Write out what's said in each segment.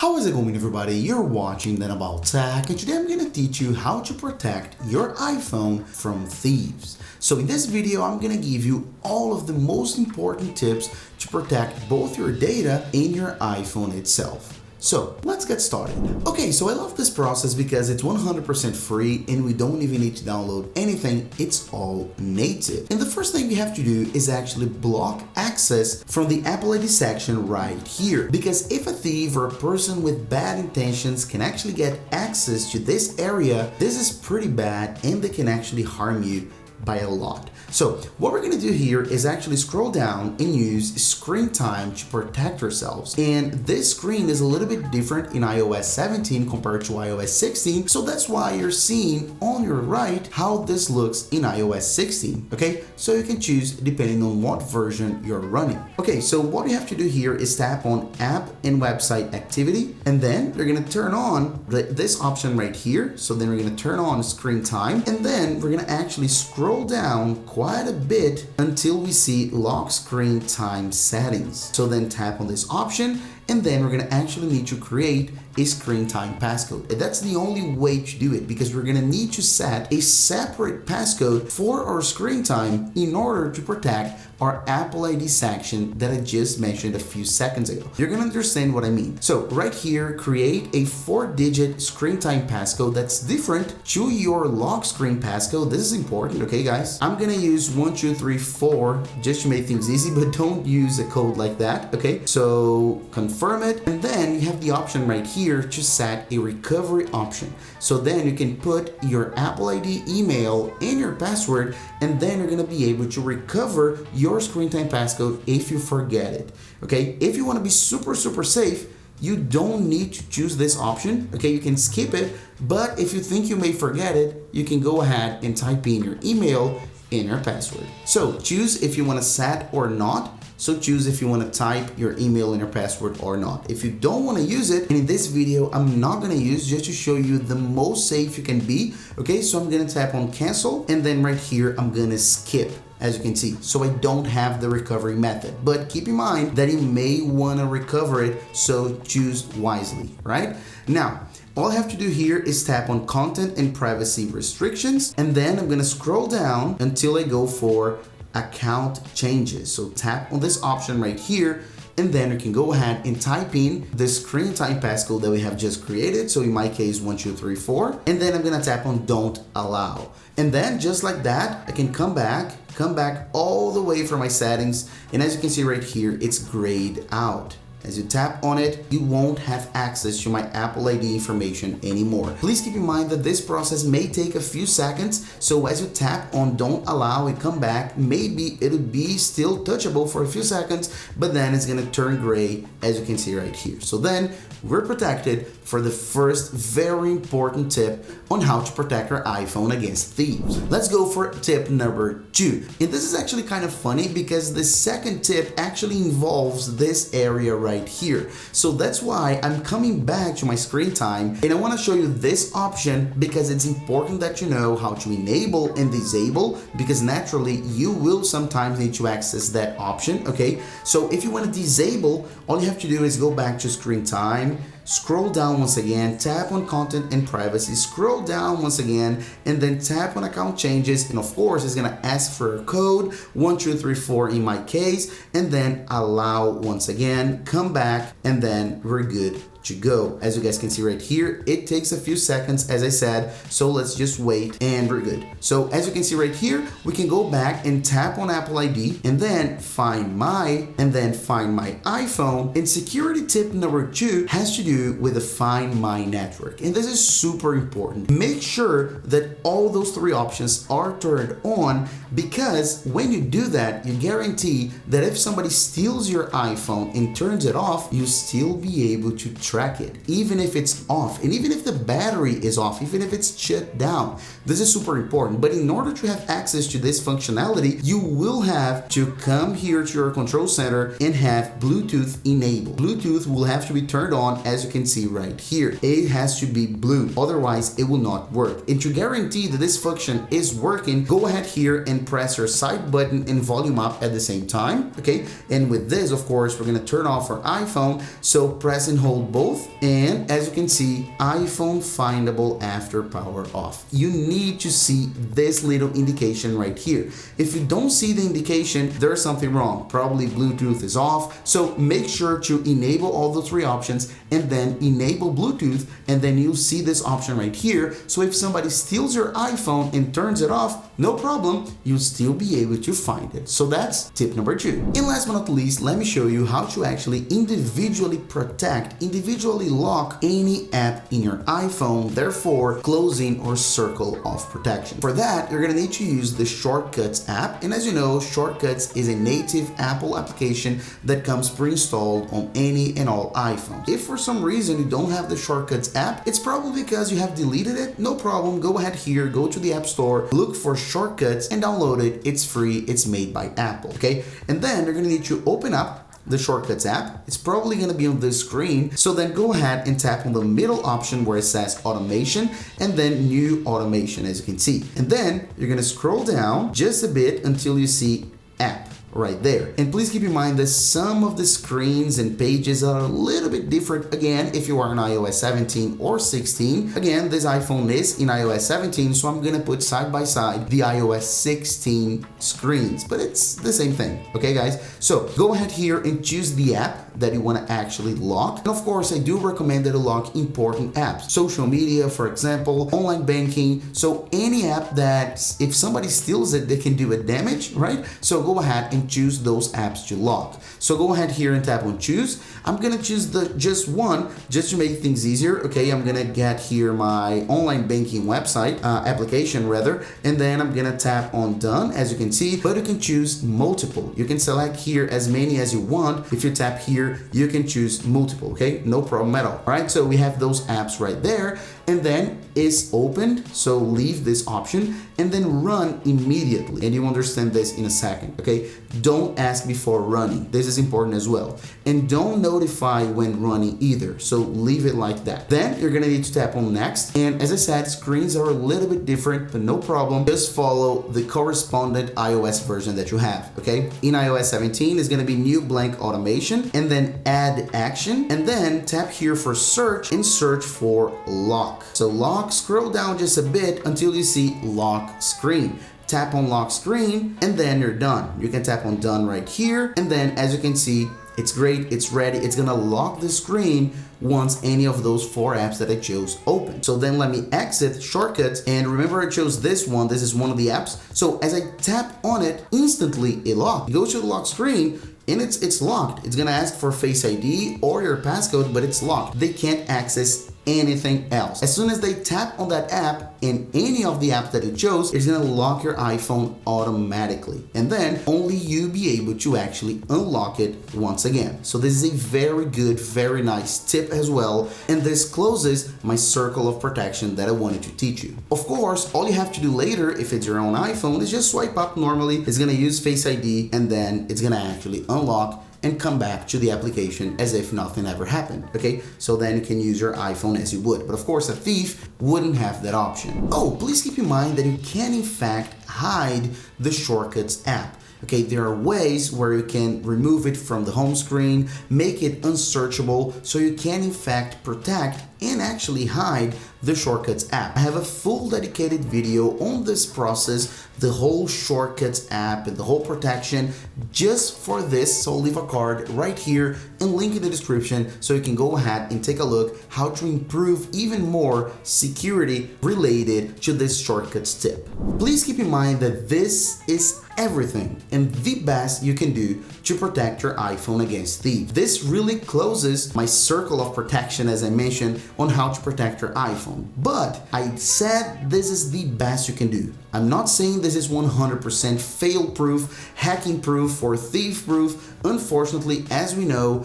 How is it going, everybody? You're watching Then About Tech, and today I'm going to teach you how to protect your iPhone from thieves. So in this video, I'm going to give you all of the most important tips to protect both your data and your iPhone itself. So let's get started. Okay, so I love this process because it's 100% free and we don't even need to download anything. It's all native. And the first thing you have to do is actually block access from the Apple ID section right here. Because if a thief or a person with bad intentions can actually get access to this area, this is pretty bad and they can actually harm you by a lot. So what we're going to do here is actually scroll down and use screen time to protect ourselves. And this screen is a little bit different in iOS 17 compared to iOS 16. So that's why you're seeing on your right how this looks in iOS 16. Okay, so you can choose depending on what version you're running. Okay, so what you have to do here is tap on app and website activity, and then you're going to turn on this option right here. So then we're going to turn on screen time, and then we're going to actually scroll down quite a bit until we see lock screen time settings. So then tap on this option, and then we're going to actually need to create a screen time passcode. And that's the only way to do it, because we're going to need to set a separate passcode for our screen time in order to protect our Apple ID section that I just mentioned a few seconds ago. You're going to understand what I mean. So right here, create a 4-digit screen time passcode that's different to your lock screen passcode. This is important, okay guys? I'm going to use 1234 just to make things easy, but don't use a code like that, okay? So confirm it, and then you have the option right here to set a recovery option. So then you can put your Apple ID email and your password, and then you're going to be able to recover your screen time passcode if you forget it. Okay, if you want to be super safe, you don't need to choose this option. Okay, you can skip it, but if you think you may forget it, you can go ahead and type in your email and your password. So choose if you want to set or not. So choose if you want to type your email and your password or not. If you don't want to use it, and in this video, I'm not going to use, just to show you the most safe you can be. Okay, so I'm going to tap on cancel, and then right here, I'm going to skip, as you can see. So I don't have the recovery method, but keep in mind that you may want to recover it, so choose wisely, right? Now, all I have to do here is tap on content and privacy restrictions, and then I'm going to scroll down until I go for account changes. So tap on this option right here, and then you can go ahead and type in the screen time passcode that we have just created. So in my case, 1234, and then I'm gonna tap on don't allow. And then just like that, I can come back all the way from my settings. And as you can see right here, it's grayed out. As you tap on it, you won't have access to my Apple ID information anymore. Please keep in mind that this process may take a few seconds. So as you tap on don't allow and come back, maybe it'll be still touchable for a few seconds, but then it's gonna turn gray, as you can see right here. So then we're protected for the first very important tip on how to protect our iPhone against thieves. Let's go for tip number 2. And this is actually kind of funny because the second tip actually involves this area right here. So that's why I'm coming back to my screen time, and I want to show you this option because it's important that you know how to enable and disable, because naturally you will sometimes need to access that option. Okay, so if you want to disable, all you have to do is go back to screen time, scroll down once again, tap on content and privacy, scroll down once again, and then tap on account changes. And of course, it's gonna ask for a code, 1234 in my case, and then allow once again, come back, and then we're good to go. As you guys can see right here, it takes a few seconds, as I said, so let's just wait and we're good. So as you can see right here, we can go back and tap on Apple ID, and then find my iPhone. And security tip number 2 has to do with the Find My network, and this is super important. Make sure that all those 3 options are turned on, because when you do that, you guarantee that if somebody steals your iPhone and turns it off, you still be able to track it, even if it's off, and even if the battery is off, even if it's shut down. This is super important. But in order to have access to this functionality, you will have to come here to your control center and have Bluetooth enabled. Bluetooth will have to be turned on, as you can see right here. It has to be blue, otherwise it will not work. And to guarantee that this function is working, go ahead here and press your side button and volume up at the same time, okay? And with this, of course, we're gonna turn off our iPhone, so press and hold both both, and as you can see, iPhone findable after power off. You need to see this little indication right here. If you don't see the indication, there's something wrong. Probably Bluetooth is off. So make sure to enable all the three options and then enable Bluetooth, and then you'll see this option right here. So if somebody steals your iPhone and turns it off, no problem, you'll still be able to find it. So that's tip number 2. And last but not least, let me show you how to actually individually protect, individually lock any app in your iPhone, therefore closing or circle of protection. For that, you're gonna need to use the Shortcuts app. And as you know, Shortcuts is a native Apple application that comes pre-installed on any and all iPhones. If for some reason you don't have the Shortcuts app, it's probably because you have deleted it. No problem, go ahead here, go to the App Store, look for Shortcuts and download it. It's free, it's made by Apple, okay? And then you're gonna need to open up the Shortcuts app. It's probably going to be on this screen. So then go ahead and tap on the middle option where it says automation and then new automation, as you can see. And then you're going to scroll down just a bit until you see app right there. And please keep in mind that some of the screens and pages are a little bit different again if you are on iOS 17 or 16. Again, this iPhone is in iOS 17, so I'm gonna put side by side the iOS 16 screens, but it's the same thing, okay guys? So go ahead here and choose the app that you want to actually lock. And of course, I do recommend that you lock important apps, social media, for example, online banking. So any app that if somebody steals it, they can do a damage, right? So go ahead and choose those apps to lock. So go ahead here and tap on choose. I'm gonna choose the just one just to make things easier. Okay, I'm gonna get here my online banking website, application rather, and then I'm gonna tap on done, as you can see, but you can choose multiple. You can select here as many as you want. If you tap here, you can choose multiple, okay? No problem at all. All right, so we have those apps right there, and then it's opened, so leave this option and then run immediately. And you understand this in a second, okay? Don't ask before running. This is important as well. And don't notify when running either, so leave it like that. Then you're gonna need to tap on next. And as I said, screens are a little bit different, but no problem. Just follow the correspondent iOS version that you have, okay? In iOS 17, it's gonna be new blank automation, and then add action, and then tap here for search and search for lock. So lock, scroll down just a bit until you see lock screen. Tap on lock screen and then you're done. You can tap on done right here, and then as you can see, it's great, it's ready. It's gonna lock the screen once any of those 4 apps that I chose open. So then let me exit Shortcuts, and remember I chose this one. This is one of the apps. So as I tap on it, instantly it locked. Go to the lock screen and it's locked. It's gonna ask for Face ID or your passcode, but it's locked. They can't access anything else. As soon as they tap on that app in any of the apps that you chose, it's gonna lock your iPhone automatically, and then only you be able to actually unlock it once again. So this is a very good, very nice tip as well, and this closes my circle of protection that I wanted to teach you. Of course, all you have to do later, if it's your own iPhone, is just swipe up normally. It's gonna use Face ID, and then it's gonna actually unlock and come back to the application as if nothing ever happened, okay? So then you can use your iPhone as you would. But of course, a thief wouldn't have that option. Oh, please keep in mind that you can in fact hide the Shortcuts app. Okay, there are ways where you can remove it from the home screen, make it unsearchable, so you can in fact protect and actually hide the Shortcuts app. I have a full dedicated video on this process, the whole Shortcuts app and the whole protection just for this. So I'll leave a card right here and link in the description so you can go ahead and take a look how to improve even more security related to this Shortcuts tip. Please keep in mind that this is everything and the best you can do to protect your iPhone against thieves. This really closes my circle of protection, as I mentioned, on how to protect your iPhone. But I said this is the best you can do. I'm not saying this is 100% fail-proof, hacking-proof, or thief-proof. Unfortunately, as we know,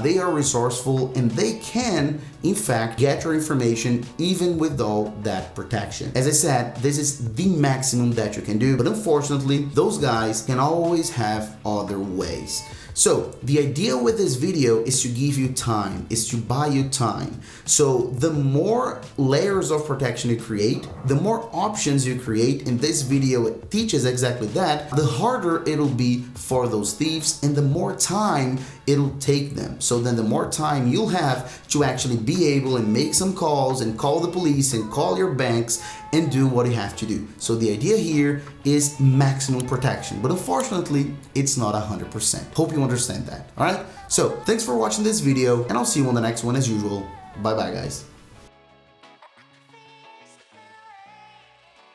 they are resourceful and they can, in fact, get your information even with all that protection. As I said, this is the maximum that you can do, but unfortunately, those guys can always have other ways. So the idea with this video is to give you time, is to buy you time. So the more layers of protection you create, the more options you create, and this video teaches exactly that, the harder it'll be for those thieves and the more time it'll take them. So then the more time you'll have to actually be able and make some calls and call the police and call your banks and do what you have to do. So the idea here is maximum protection, but unfortunately it's not 100%. Hope you understand that. All right, so thanks for watching this video and I'll see you on the next one as usual. Bye bye guys.